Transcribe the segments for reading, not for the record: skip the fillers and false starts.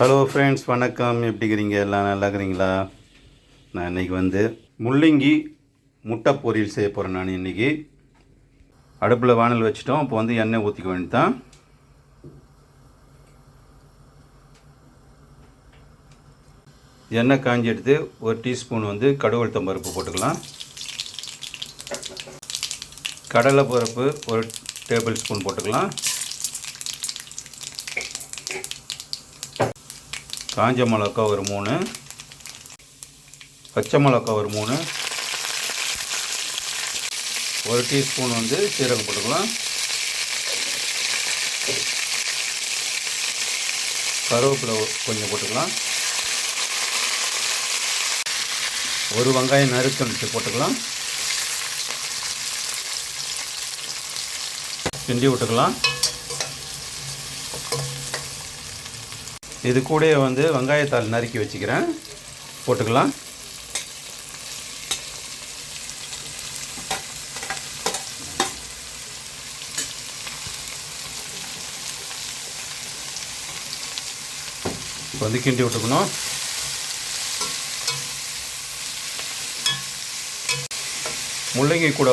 Hello friends, வணக்கம். எப்படி இருக்கிறீங்க? எல்லாம் நல்லா இருக்கிறீங்களா? நான் இன்றைக்கி முள்ளங்கி முட்டை பொரியல் செய்ய போகிறேன். நான் இன்றைக்கி அடுப்பில் வானல் வச்சுட்டோம். இப்போ எண்ணெய் ஊற்றிக்க வேண்டியதான். எண்ணெய் காஞ்சி எடுத்து ஒரு டீஸ்பூன் கடுகு உளுத்தம் பருப்பு போட்டுக்கலாம். கடலை பருப்பு ஒரு டேபிள் ஸ்பூன் போட்டுக்கலாம். காஞ்ச மிளகா ஒரு 3, பச்சை மிளகா ஒரு 3, ஒரு டீஸ்பூன் சீரகம் போட்டுக்கலாம். கருவேப்பிலை கொஞ்சம் போட்டுக்கலாம். ஒரு வெங்காயம் நறுக்கி போட்டுக்கலாம். கிண்டி விட்டுக்கலாம். இது கூட வெங்காயத்தாள் நறுக்கி வச்சுக்கிறேன், போட்டுக்கலாம். கிண்டி விட்டுக்கணும். முள்ளங்கி கூட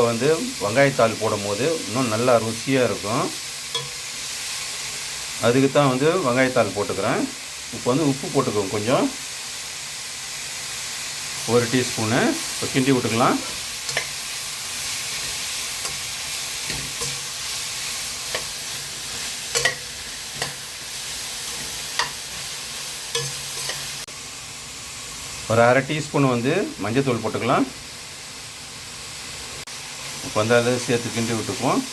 வெங்காயத்தாள் போடும் போது இன்னும் நல்லா ருசியாக இருக்கும். அதுக்கு தான் வெங்காயத்தாள் போட்டுக்கிறேன். இப்போ உப்பு போட்டுக்கோங்க கொஞ்சம், ஒரு டீஸ்பூனு. இப்போ கிண்டி விட்டுக்கலாம். ஒரு அரை டீஸ்பூன் மஞ்சள் போட்டுக்கலாம். இப்போ அதை சேர்த்து கிண்டி விட்டுக்குவோம்.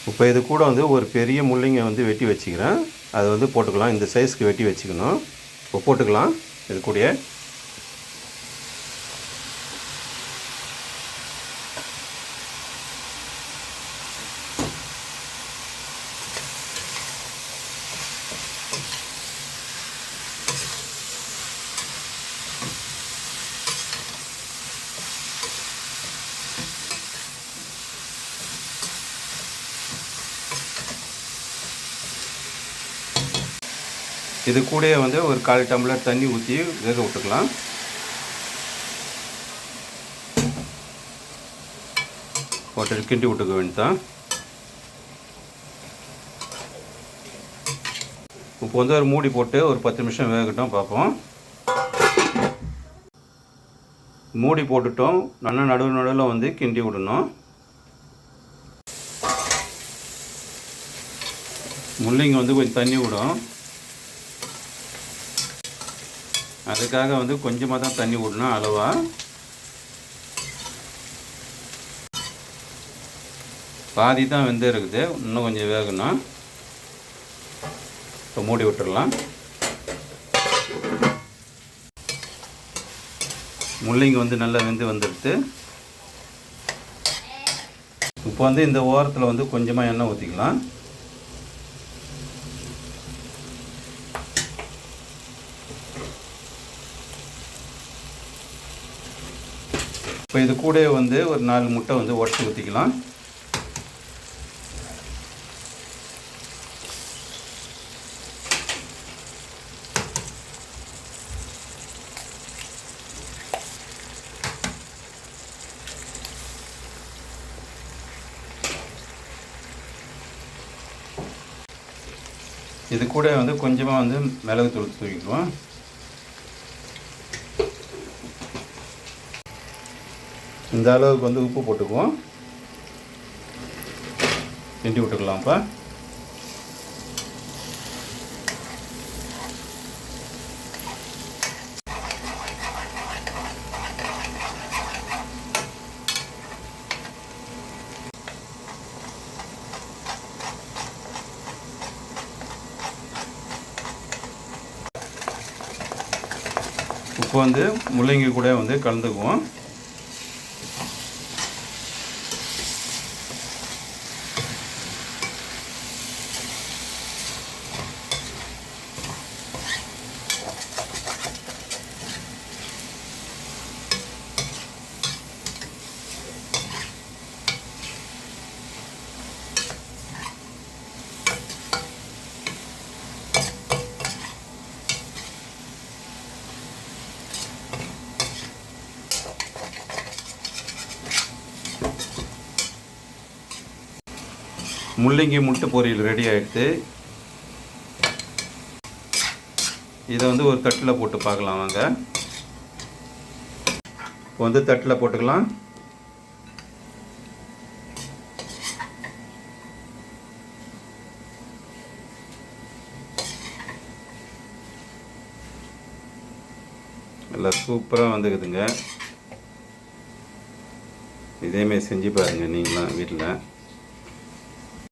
இப்போ இது கூட ஒரு பெரிய முள்ளங்கி வெட்டி வச்சுக்கிறேன். அதை போட்டுக்கலாம். இந்த சைஸ்க்கு வெட்டி வச்சுக்கணும். இப்போ போட்டுக்கலாம் இது கூடயே. இது கூடயே ஒரு 1/4 டம்ளர் தண்ணி ஊற்றி வேக விட்டுக்கலாம். போட்டு கிண்டி விட்டுக்க வேண்டியதான். இப்போ ஒரு மூடி போட்டு ஒரு 10 நிமிஷம் வேகட்டும், பார்ப்போம். மூடி போட்டுட்டோம். நல்லா நடுவில் கிண்டி விடணும். முள்ளங்கி கொஞ்சம் தண்ணி விடும். அதுக்காக கொஞ்சமாக தான் தண்ணி விடணும், அளவாக. பாதி தான் வெந்து இருக்குது, இன்னும் கொஞ்சம் வேகணும். இப்போ மூடி விட்டுடலாம். முள்ளங்கி நல்லா வந்துடுது. இப்போ இந்த ஓரத்தில் கொஞ்சமாக எண்ணெய் ஊற்றிக்கலாம். இப்போ இது கூட ஒரு 4 முட்டை உடச்சி ஊற்றிக்கலாம். இது கூட கொஞ்சமாக மிளகுத்தூள் தூக்கிக்குவோம். இந்த அளவுக்கு உப்பு போட்டுக்குவோம். கிண்டி விட்டுக்கலாம்ப்பா. இப்போ முள்ளங்கி கூட கலந்துக்குவோம். முள்ளங்கி முட்டை பொரியல் ரெடி ஆகிடுது. இதை வந்து ஒரு தட்டில் போட்டு பார்க்கலாம் வாங்க. இப்போ வந்து தட்டில் போட்டுக்கலாம். நல்லா சூப்பராக வந்துக்குதுங்க. இதேமாரி செஞ்சு பாருங்கள் நீங்களாம் வீட்டில்.